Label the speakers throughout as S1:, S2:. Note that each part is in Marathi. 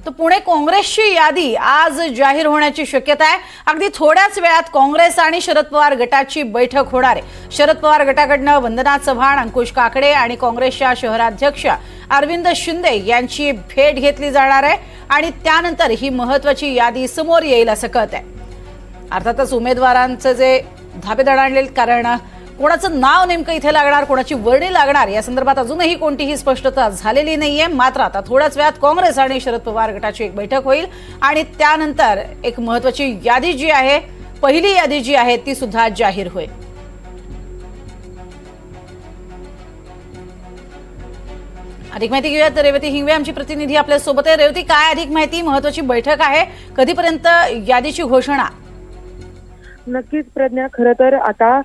S1: तर पुणे काँग्रेसची यादी आज जाहीर होण्याची शक्यता आहे। अगदी थोड्याच वेळात काँग्रेस आणि शरद पवार गटाची बैठक होणार आहे। शरद पवार गटाकडनं वंदना चव्हाण, अंकुश काकडे आणि काँग्रेसच्या शहराध्यक्ष अरविंद शिंदे यांची भेट घेतली जाणार आहे आणि त्यानंतर ही महत्त्वाची यादी समोर येईल असं कळतंय। अर्थातच उमेदवारांचं जे धाबे दणाणले, कारण कोणाचं नाव नेमकं इथे लागणार, कोणाची वर्णी लागणार या संदर्भात अजूनही कोणतीही स्पष्टता झालेली नाहीये। मात्र आता थोड्याच वेळात काँग्रेस आणि शरद पवार गटाची एक बैठक होईल आणि त्यानंतर एक महत्त्वाची यादी जी आहे, पहिली यादी जी आहे ती सुद्धा जाहीर होईल। अधिक माहिती घेऊयात, रेवती हिंगवे आमची प्रतिनिधी आपल्या सोबत आहे। रेवती, काय अधिक माहिती? महत्त्वाची बैठक आहे, कधीपर्यंत यादीची घोषणा?
S2: नक्कीच प्रज्ञा, खरं तर आता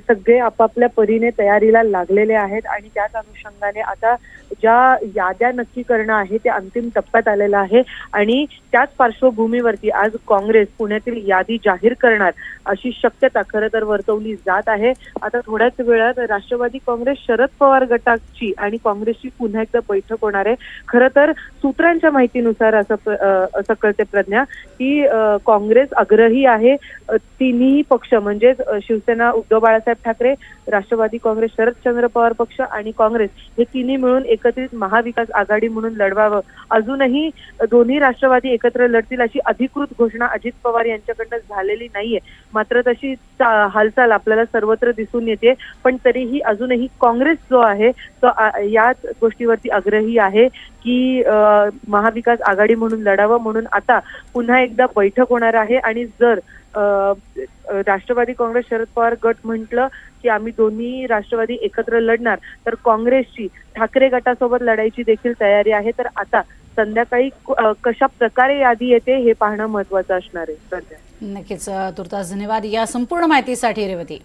S2: सगळे आपापल्या परीने तयारीला लागलेले आहेत आणि त्याच अनुषंगाने आता ज्या याद्या नक्की करणं आहे ते अंतिम टप्प्यात आलेलं आहे आणि त्याच पार्श्वभूमीवरती आज काँग्रेस पुण्यातील यादी जाहीर करणार अशी शक्यता खरं तर वर्तवली जात आहे। आता थोड्याच वेळात राष्ट्रवादी काँग्रेस शरद पवार गटाची आणि काँग्रेसची पुन्हा एकदा बैठक होणार आहे। खरं तर सूत्रांच्या माहितीनुसार असं कळते प्रज्ञा की काँग्रेस आग्रही आहे तिन्ही पक्ष म्हणजे शिवसेना उद्धव बाळासाहेब ठाकरे, राष्ट्रवादी काँग्रेस शरदचंद्र पवार पक्ष आणि काँग्रेस हे तिन्ही मिळून एकत्रित महाविकास आघाडी म्हणून लढवावं। अजूनही दोन्ही राष्ट्रवादी एकत्र लढतील अशी अधिकृत घोषणा अजित पवार यांच्याकडनं झालेली नाहीये, मात्र तशी हालचाल आपल्याला सर्वत्र दिसून येते। पण तरीही अजूनही काँग्रेस जो आहे तो याच गोष्टीवरती आग्रही आहे की महाविकास आघाडी म्हणून लढावं। म्हणून आता पुन्हा एकदा बैठक होणार आहे आणि जर राष्ट्रवादी काँग्रेस शरद पवार गट म्हटलं की आम्ही दोन्ही राष्ट्रवादी एकत्र लढणार, तर काँग्रेसची ठाकरे गटासोबत लढायची देखील तयारी आहे। तर आता संध्याकाळी कशा प्रकारे यादी येते हे पाहणं महत्त्वाचं असणार आहे।
S1: नक्कीच, तुर्तास धन्यवाद या संपूर्ण माहितीसाठी रेवती।